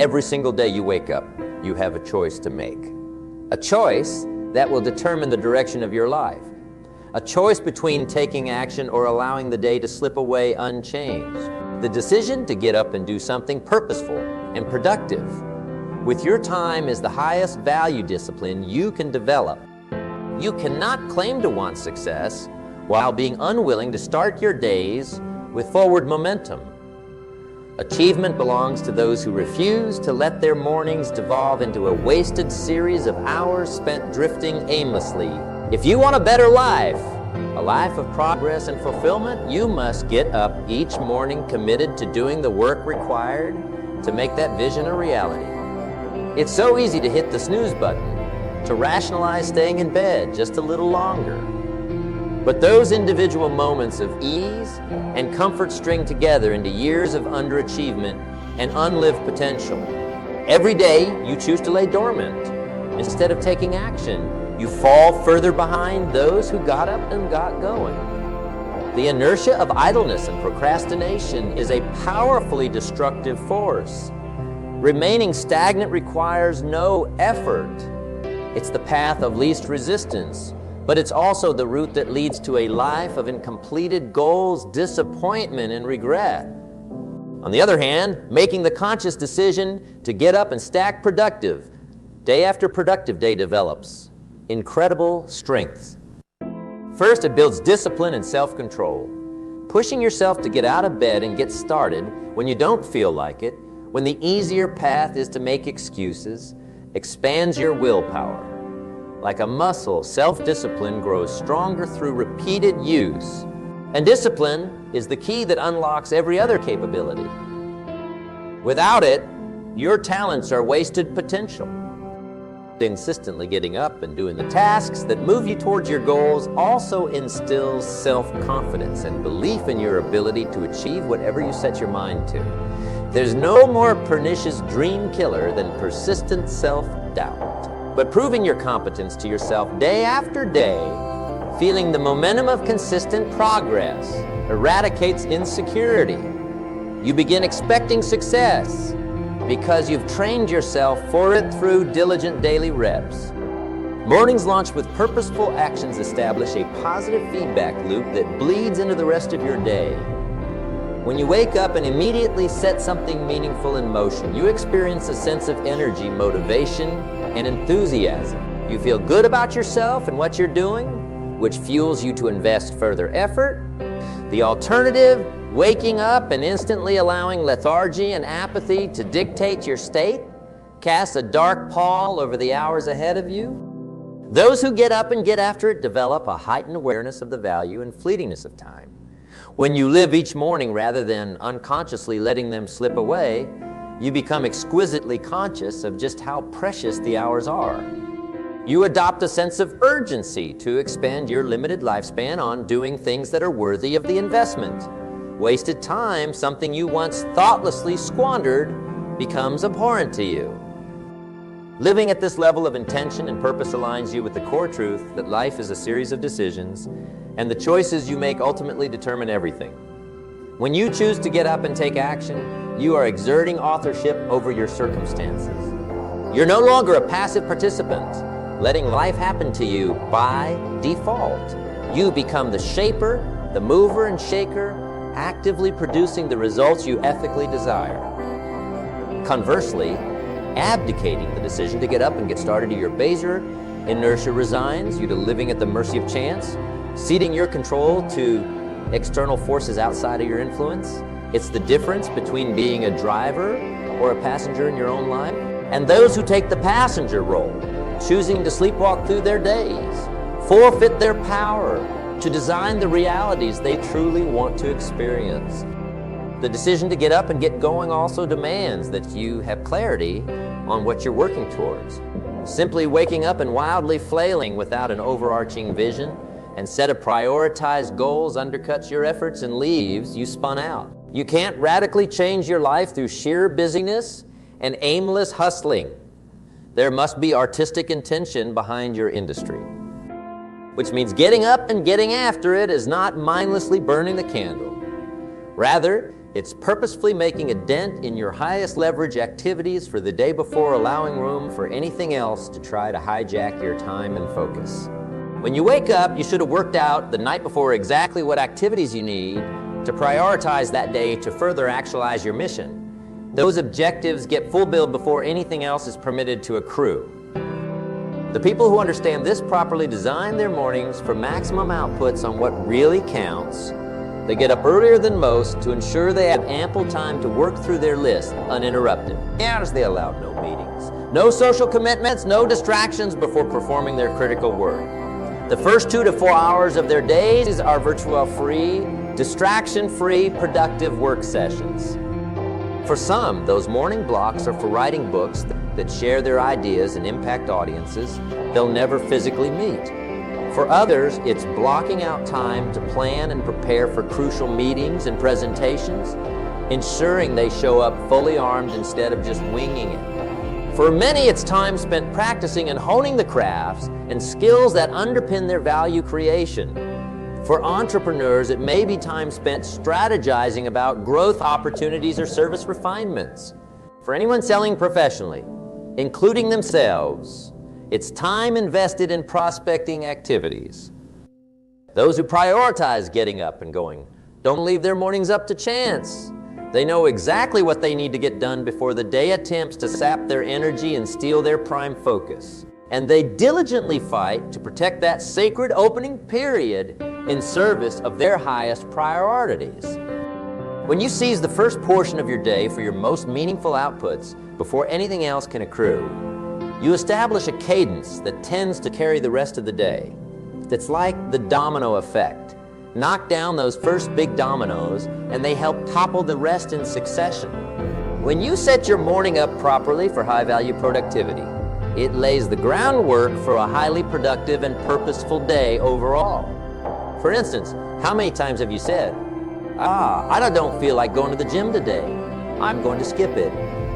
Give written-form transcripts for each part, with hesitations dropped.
Every single day you wake up, you have a choice to make. A choice that will determine the direction of your life. A choice between taking action or allowing the day to slip away unchanged. The decision to get up and do something purposeful and productive with your time is the highest value discipline you can develop. You cannot claim to want success while being unwilling to start your days with forward momentum. Achievement belongs to those who refuse to let their mornings devolve into a wasted series of hours spent drifting aimlessly. If you want a better life, a life of progress and fulfillment, you must get up each morning committed to doing the work required to make that vision a reality. It's so easy to hit the snooze button, to rationalize staying in bed just a little longer. But those individual moments of ease and comfort string together into years of underachievement and unlived potential. Every day, you choose to lay dormant. Instead of taking action, you fall further behind those who got up and got going. The inertia of idleness and procrastination is a powerfully destructive force. Remaining stagnant requires no effort. It's the path of least resistance, but it's also the route that leads to a life of incompleted goals, disappointment, and regret. On the other hand, making the conscious decision to get up and stack productive, day after productive day develops incredible strengths. First, it builds discipline and self-control. Pushing yourself to get out of bed and get started when you don't feel like it, when the easier path is to make excuses, expands your willpower. Like a muscle, self-discipline grows stronger through repeated use. And discipline is the key that unlocks every other capability. Without it, your talents are wasted potential. Consistently getting up and doing the tasks that move you towards your goals also instills self-confidence and belief in your ability to achieve whatever you set your mind to. There's no more pernicious dream killer than persistent self-doubt. But proving your competence to yourself day after day, feeling the momentum of consistent progress, eradicates insecurity. You begin expecting success because you've trained yourself for it through diligent daily reps. Mornings launched with purposeful actions establish a positive feedback loop that bleeds into the rest of your day. When you wake up and immediately set something meaningful in motion, you experience a sense of energy, motivation, and enthusiasm. You feel good about yourself and what you're doing, which fuels you to invest further effort. The alternative, waking up and instantly allowing lethargy and apathy to dictate your state, casts a dark pall over the hours ahead of you. Those who get up and get after it develop a heightened awareness of the value and fleetingness of time. When you live each morning rather than unconsciously letting them slip away, you become exquisitely conscious of just how precious the hours are. You adopt a sense of urgency to expand your limited lifespan on doing things that are worthy of the investment. Wasted time, something you once thoughtlessly squandered, becomes abhorrent to you. Living at this level of intention and purpose aligns you with the core truth that life is a series of decisions, and the choices you make ultimately determine everything. When you choose to get up and take action, you are exerting authorship over your circumstances. You're no longer a passive participant, letting life happen to you by default. You become the shaper, the mover and shaker, actively producing the results you ethically desire. Conversely, abdicating the decision to get up and get started to your Bayesian inertia resigns you to living at the mercy of chance, ceding your control to external forces outside of your influence. It's the difference between being a driver or a passenger in your own life, and those who take the passenger role, choosing to sleepwalk through their days, forfeit their power to design the realities they truly want to experience. The decision to get up and get going also demands that you have clarity on what you're working towards. Simply waking up and wildly flailing without an overarching vision and set of prioritized goals undercuts your efforts and leaves you spun out. You can't radically change your life through sheer busyness and aimless hustling. There must be artistic intention behind your industry, which means getting up and getting after it is not mindlessly burning the candle. Rather, It's purposefully making a dent in your highest leverage activities for the day before, allowing room for anything else to try to hijack your time and focus. When you wake up, you should have worked out the night before exactly what activities you need to prioritize that day to further actualize your mission. Those objectives get full billed before anything else is permitted to accrue. The people who understand this properly design their mornings for maximum outputs on what really counts. They get up earlier than most to ensure they have ample time to work through their list uninterrupted. As they allow no meetings, no social commitments, no distractions before performing their critical work. The first 2 to 4 hours of their days are virtual-free, distraction-free, productive work sessions. For some, those morning blocks are for writing books that share their ideas and impact audiences they'll never physically meet. For others, it's blocking out time to plan and prepare for crucial meetings and presentations, ensuring they show up fully armed instead of just winging it. For many, it's time spent practicing and honing the crafts and skills that underpin their value creation. For entrepreneurs, it may be time spent strategizing about growth opportunities or service refinements. For anyone selling professionally, including themselves, it's time invested in prospecting activities. Those who prioritize getting up and going don't leave their mornings up to chance. They know exactly what they need to get done before the day attempts to sap their energy and steal their prime focus. And they diligently fight to protect that sacred opening period in service of their highest priorities. When you seize the first portion of your day for your most meaningful outputs before anything else can accrue, you establish a cadence that tends to carry the rest of the day. That's like the domino effect. Knock down those first big dominoes and they help topple the rest in succession. When you set your morning up properly for high-value productivity, it lays the groundwork for a highly productive and purposeful day overall. For instance, how many times have you said, I don't feel like going to the gym today. I'm going to skip it.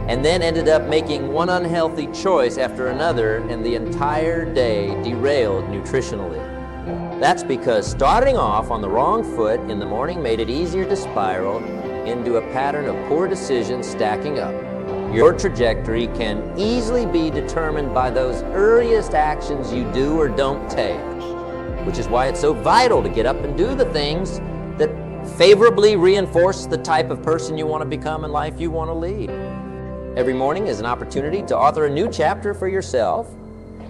And then ended up making one unhealthy choice after another, and the entire day derailed nutritionally. That's because starting off on the wrong foot in the morning made it easier to spiral into a pattern of poor decisions stacking up. Your trajectory can easily be determined by those earliest actions you do or don't take, which is why it's so vital to get up and do the things that favorably reinforce the type of person you want to become and life you want to lead. Every morning is an opportunity to author a new chapter for yourself,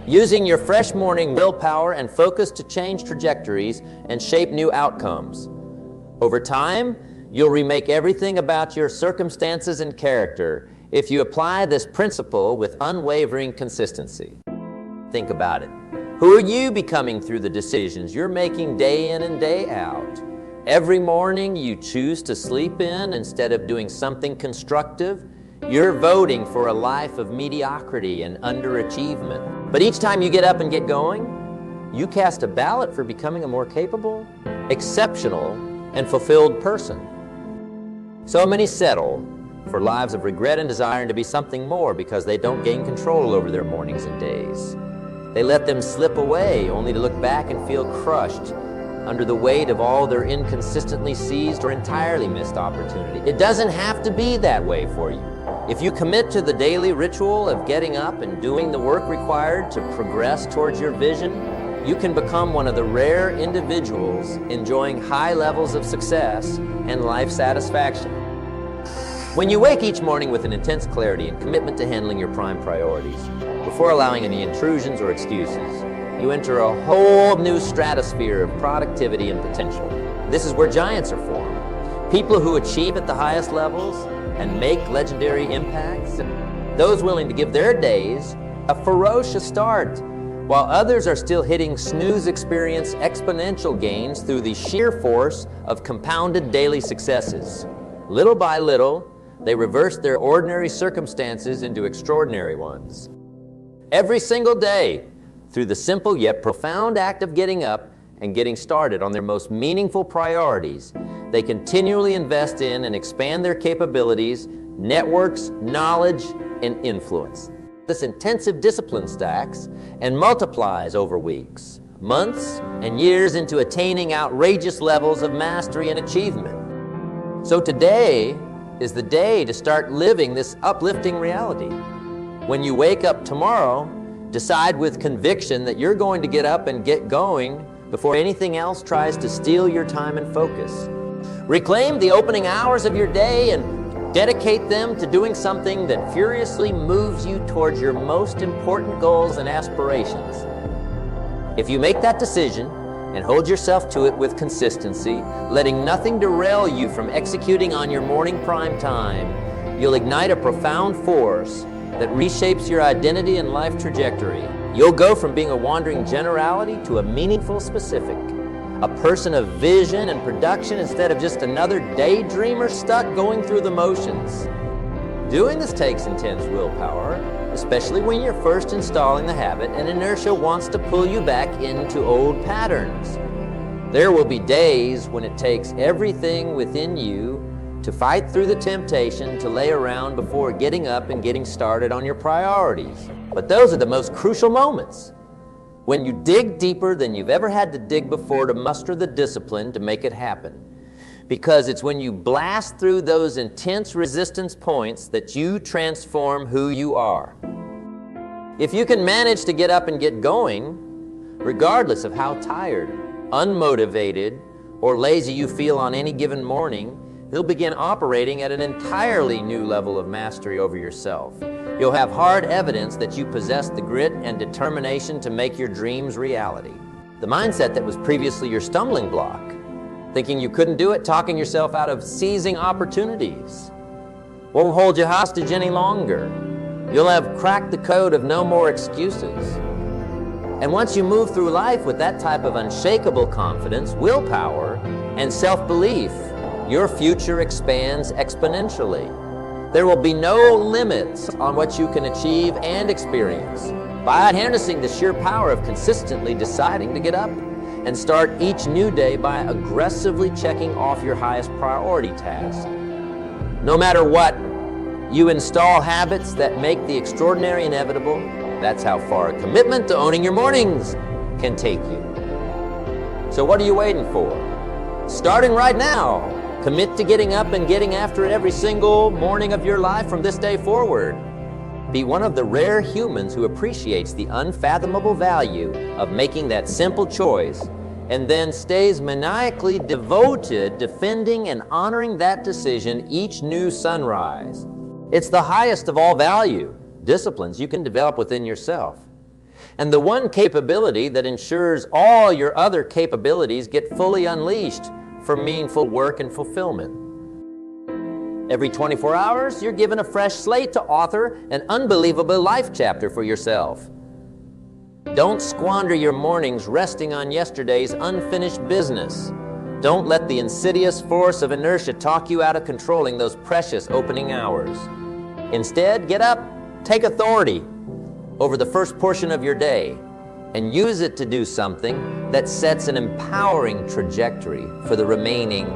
using your fresh morning willpower and focus to change trajectories and shape new outcomes. Over time, you'll remake everything about your circumstances and character if you apply this principle with unwavering consistency. Think about it. Who are you becoming through the decisions you're making day in and day out? Every morning you choose to sleep in instead of doing something constructive. You're voting for a life of mediocrity and underachievement. But each time you get up and get going, you cast a ballot for becoming a more capable, exceptional, and fulfilled person. So many settle for lives of regret and desiring to be something more because they don't gain control over their mornings and days. They let them slip away only to look back and feel crushed under the weight of all their inconsistently seized or entirely missed opportunity. It doesn't have to be that way for you. If you commit to the daily ritual of getting up and doing the work required to progress towards your vision, you can become one of the rare individuals enjoying high levels of success and life satisfaction. When you wake each morning with an intense clarity and commitment to handling your prime priorities, before allowing any intrusions or excuses, you enter a whole new stratosphere of productivity and potential. This is where giants are formed. People who achieve at the highest levels and make legendary impacts, those willing to give their days a ferocious start, while others are still hitting snooze experience exponential gains through the sheer force of compounded daily successes. Little by little, they reverse their ordinary circumstances into extraordinary ones. Every single day, through the simple yet profound act of getting up and getting started on their most meaningful priorities, they continually invest in and expand their capabilities, networks, knowledge, and influence. This intensive discipline stacks and multiplies over weeks, months, and years into attaining outrageous levels of mastery and achievement. So today is the day to start living this uplifting reality. When you wake up tomorrow, decide with conviction that you're going to get up and get going before anything else tries to steal your time and focus. Reclaim the opening hours of your day and dedicate them to doing something that furiously moves you towards your most important goals and aspirations. If you make that decision and hold yourself to it with consistency, letting nothing derail you from executing on your morning prime time, you'll ignite a profound force that reshapes your identity and life trajectory. You'll go from being a wandering generality to a meaningful specific, a person of vision and production instead of just another daydreamer stuck going through the motions. Doing this takes intense willpower, especially when you're first installing the habit and inertia wants to pull you back into old patterns. There will be days when it takes everything within you to fight through the temptation to lay around before getting up and getting started on your priorities. But those are the most crucial moments, when you dig deeper than you've ever had to dig before to muster the discipline to make it happen. Because it's when you blast through those intense resistance points that you transform who you are. If you can manage to get up and get going, regardless of how tired, unmotivated, or lazy you feel on any given morning, you'll begin operating at an entirely new level of mastery over yourself. You'll have hard evidence that you possess the grit and determination to make your dreams reality. The mindset that was previously your stumbling block, thinking you couldn't do it, talking yourself out of seizing opportunities, won't hold you hostage any longer. You'll have cracked the code of no more excuses. And once you move through life with that type of unshakable confidence, willpower, and self-belief, your future expands exponentially. There will be no limits on what you can achieve and experience by harnessing the sheer power of consistently deciding to get up and start each new day by aggressively checking off your highest priority tasks. No matter what, you install habits that make the extraordinary inevitable. That's how far a commitment to owning your mornings can take you. So what are you waiting for? Starting right now, commit to getting up and getting after it every single morning of your life from this day forward. Be one of the rare humans who appreciates the unfathomable value of making that simple choice and then stays maniacally devoted defending and honoring that decision each new sunrise. It's the highest of all value disciplines you can develop within yourself, and the one capability that ensures all your other capabilities get fully unleashed for meaningful work and fulfillment. Every 24 hours, you're given a fresh slate to author an unbelievable life chapter for yourself. Don't squander your mornings resting on yesterday's unfinished business. Don't let the insidious force of inertia talk you out of controlling those precious opening hours. Instead, get up, take authority over the first portion of your day, and use it to do something that sets an empowering trajectory for the remaining.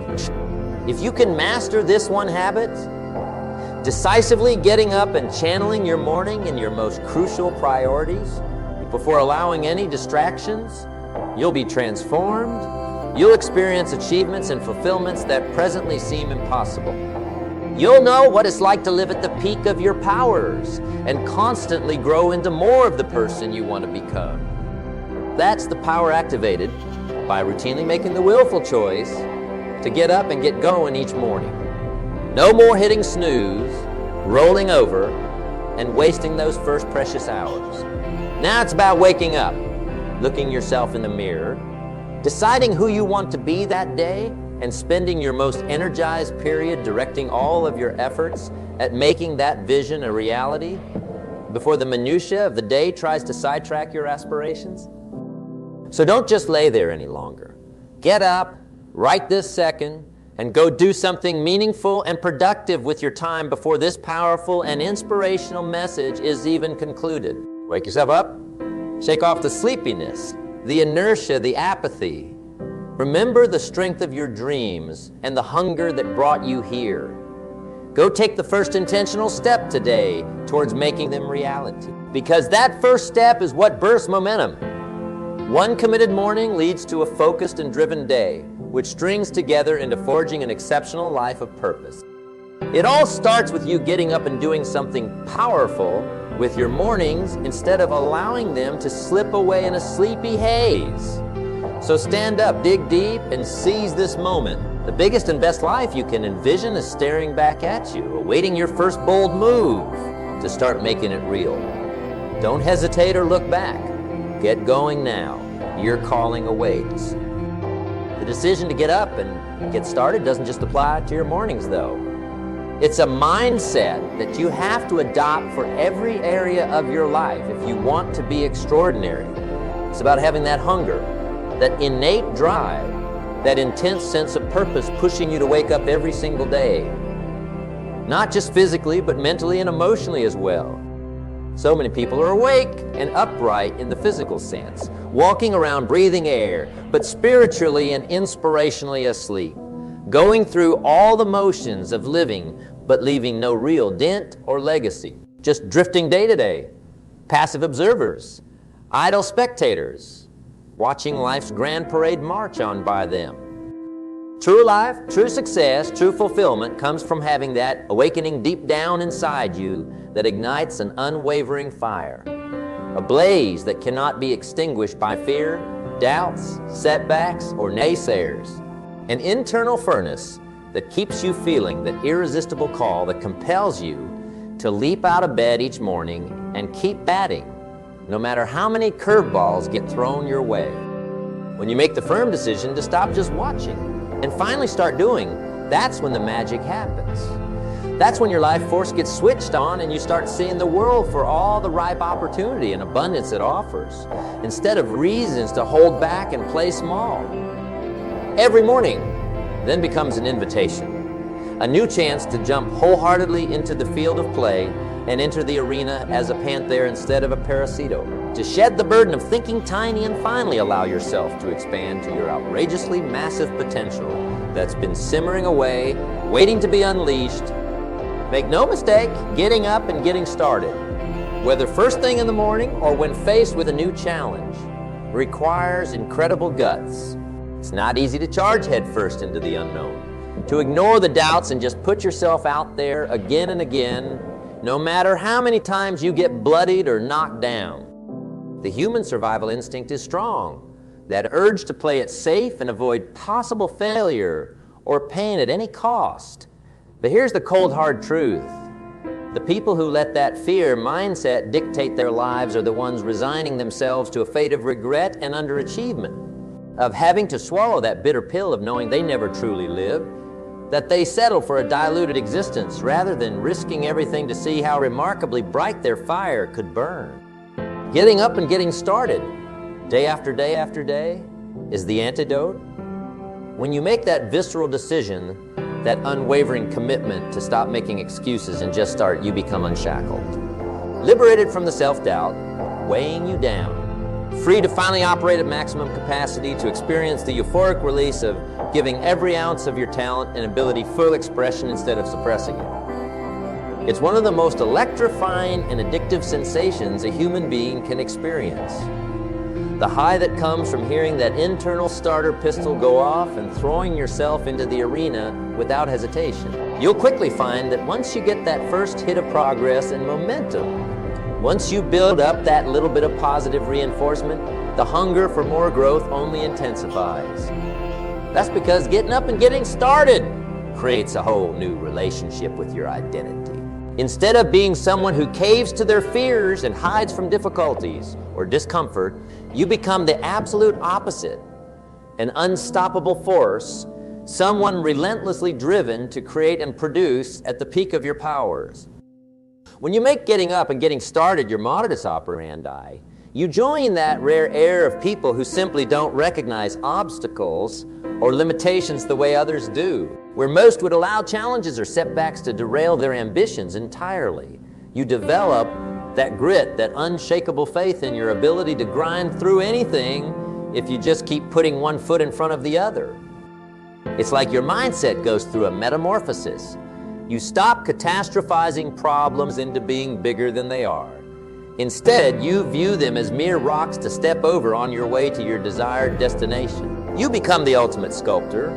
If you can master this one habit, decisively getting up and channeling your morning in your most crucial priorities before allowing any distractions, you'll be transformed. You'll experience achievements and fulfillments that presently seem impossible. You'll know what it's like to live at the peak of your powers and constantly grow into more of the person you want to become. That's the power activated by routinely making the willful choice to get up and get going each morning. No more hitting snooze, rolling over, and wasting those first precious hours. Now it's about waking up, looking yourself in the mirror, deciding who you want to be that day, and spending your most energized period directing all of your efforts at making that vision a reality before the minutia of the day tries to sidetrack your aspirations. So don't just lay there any longer. Get up, right this second, and go do something meaningful and productive with your time before this powerful and inspirational message is even concluded. Wake yourself up, shake off the sleepiness, the inertia, the apathy. Remember the strength of your dreams and the hunger that brought you here. Go take the first intentional step today towards making them reality, because that first step is what bursts momentum. One committed morning leads to a focused and driven day. which strings together into forging an exceptional life of purpose. It all starts with you getting up and doing something powerful with your mornings instead of allowing them to slip away in a sleepy haze. So stand up, dig deep, and seize this moment. The biggest and best life you can envision is staring back at you, awaiting your first bold move to start making it real. Don't hesitate or look back. Get going now. Your calling awaits. The decision to get up and get started doesn't just apply to your mornings, though. It's a mindset that you have to adopt for every area of your life if you want to be extraordinary. It's about having that hunger, that innate drive, that intense sense of purpose pushing you to wake up every single day. Not just physically, but mentally and emotionally as well. So many people are awake and upright in the physical sense, walking around breathing air, but spiritually and inspirationally asleep, going through all the motions of living, but leaving no real dent or legacy, just drifting day to day, passive observers, idle spectators, watching life's grand parade march on by them. True life, true success, true fulfillment comes from having that awakening deep down inside you that ignites an unwavering fire, a blaze that cannot be extinguished by fear, doubts, setbacks, or naysayers, an internal furnace that keeps you feeling that irresistible call that compels you to leap out of bed each morning and keep batting, no matter how many curveballs get thrown your way. When you make the firm decision to stop just watching and finally start doing, that's when the magic happens. That's when your life force gets switched on and you start seeing the world for all the ripe opportunity and abundance it offers, instead of reasons to hold back and play small. Every morning then becomes an invitation, a new chance to jump wholeheartedly into the field of play and enter the arena as a panther instead of a parasito, to shed the burden of thinking tiny and finally allow yourself to expand to your outrageously massive potential that's been simmering away, waiting to be unleashed. Make no mistake, getting up and getting started, whether first thing in the morning or when faced with a new challenge, requires incredible guts. It's not easy to charge headfirst into the unknown, to ignore the doubts and just put yourself out there again and again, no matter how many times you get bloodied or knocked down. The human survival instinct is strong, that urge to play it safe and avoid possible failure or pain at any cost. But here's the cold hard truth. The people who let that fear mindset dictate their lives are the ones resigning themselves to a fate of regret and underachievement, of having to swallow that bitter pill of knowing they never truly lived, that they settle for a diluted existence rather than risking everything to see how remarkably bright their fire could burn. Getting up and getting started, day after day after day, is the antidote. When you make that visceral decision, that unwavering commitment to stop making excuses and just start, you become unshackled. Liberated from the self-doubt, weighing you down. Free to finally operate at maximum capacity, to experience the euphoric release of giving every ounce of your talent and ability full expression instead of suppressing it. It's one of the most electrifying and addictive sensations a human being can experience. The high that comes from hearing that internal starter pistol go off and throwing yourself into the arena without hesitation. You'll quickly find that once you get that first hit of progress and momentum, once you build up that little bit of positive reinforcement, the hunger for more growth only intensifies. That's because getting up and getting started creates a whole new relationship with your identity. Instead of being someone who caves to their fears and hides from difficulties or discomfort, you become the absolute opposite, an unstoppable force, someone relentlessly driven to create and produce at the peak of your powers. When you make getting up and getting started your modus operandi, you join that rare air of people who simply don't recognize obstacles or limitations the way others do, where most would allow challenges or setbacks to derail their ambitions entirely. You develop that grit, that unshakable faith in your ability to grind through anything if you just keep putting one foot in front of the other. It's like your mindset goes through a metamorphosis. You stop catastrophizing problems into being bigger than they are. Instead, you view them as mere rocks to step over on your way to your desired destination. You become the ultimate sculptor,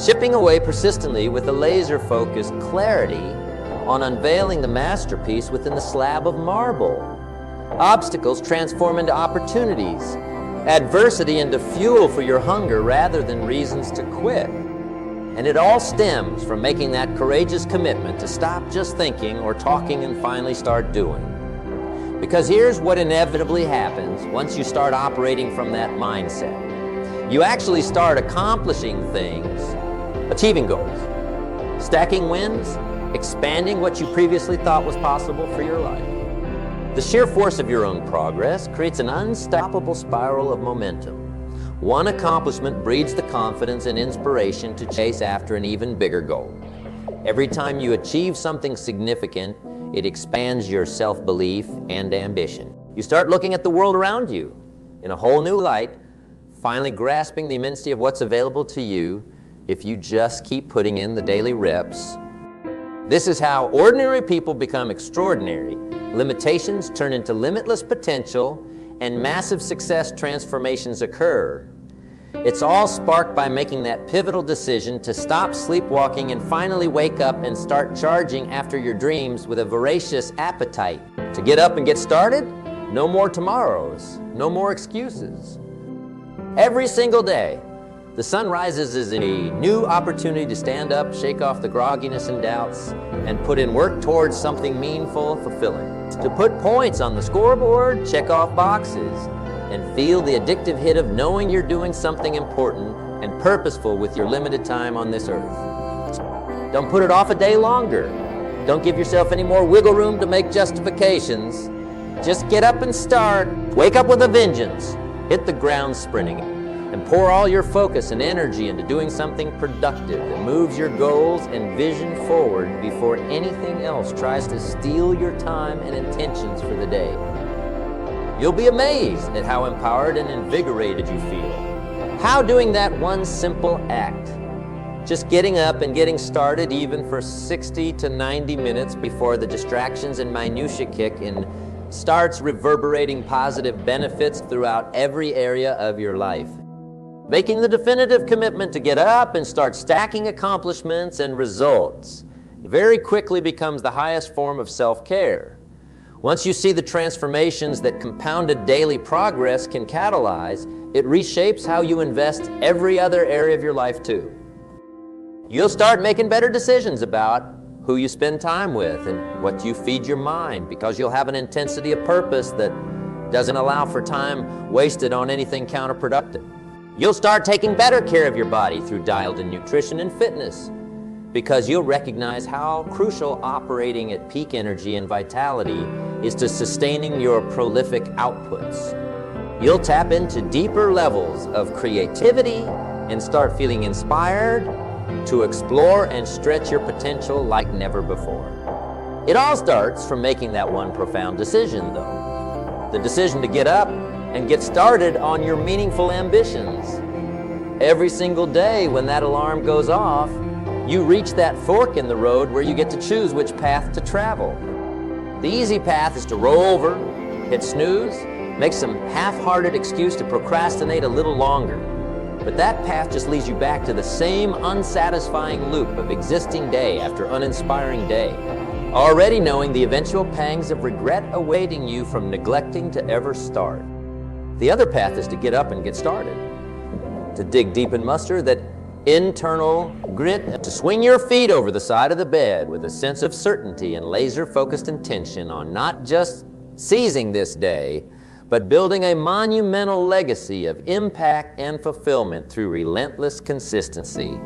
chipping away persistently with a laser-focused clarity on unveiling the masterpiece within the slab of marble. Obstacles transform into opportunities, adversity into fuel for your hunger rather than reasons to quit. And it all stems from making that courageous commitment to stop just thinking or talking and finally start doing. Because here's what inevitably happens once you start operating from that mindset. You actually start accomplishing things, achieving goals, stacking wins, expanding what you previously thought was possible for your life. The sheer force of your own progress creates an unstoppable spiral of momentum. One accomplishment breeds the confidence and inspiration to chase after an even bigger goal. Every time you achieve something significant, it expands your self-belief and ambition. You start looking at the world around you in a whole new light, finally grasping the immensity of what's available to you if you just keep putting in the daily reps. This is how ordinary people become extraordinary. Limitations turn into limitless potential, and massive success transformations occur. It's all sparked by making that pivotal decision to stop sleepwalking and finally wake up and start charging after your dreams with a voracious appetite. To get up and get started, no more tomorrows, no more excuses. Every single day, the sun rises as a new opportunity to stand up, shake off the grogginess and doubts, and put in work towards something meaningful, fulfilling. To put points on the scoreboard, check off boxes, and feel the addictive hit of knowing you're doing something important and purposeful with your limited time on this earth. Don't put it off a day longer. Don't give yourself any more wiggle room to make justifications. Just get up and start. Wake up with a vengeance. Hit the ground sprinting, and pour all your focus and energy into doing something productive that moves your goals and vision forward before anything else tries to steal your time and intentions for the day. You'll be amazed at how empowered and invigorated you feel. How doing that one simple act, just getting up and getting started even for 60 to 90 minutes before the distractions and minutiae kick in, starts reverberating positive benefits throughout every area of your life. Making the definitive commitment to get up and start stacking accomplishments and results very quickly becomes the highest form of self-care. Once you see the transformations that compounded daily progress can catalyze, it reshapes how you invest every other area of your life too. You'll start making better decisions about who you spend time with and what you feed your mind, because you'll have an intensity of purpose that doesn't allow for time wasted on anything counterproductive. You'll start taking better care of your body through dialed-in nutrition and fitness, because you'll recognize how crucial operating at peak energy and vitality is to sustaining your prolific outputs. You'll tap into deeper levels of creativity and start feeling inspired to explore and stretch your potential like never before. It all starts from making that one profound decision, though. The decision to get up and get started on your meaningful ambitions. Every single day when that alarm goes off, you reach that fork in the road where you get to choose which path to travel. The easy path is to roll over, hit snooze, make some half-hearted excuse to procrastinate a little longer. But that path just leads you back to the same unsatisfying loop of existing day after uninspiring day, already knowing the eventual pangs of regret awaiting you from neglecting to ever start. The other path is to get up and get started, to dig deep and muster that internal grit, to swing your feet over the side of the bed with a sense of certainty and laser-focused intention on not just seizing this day, but building a monumental legacy of impact and fulfillment through relentless consistency.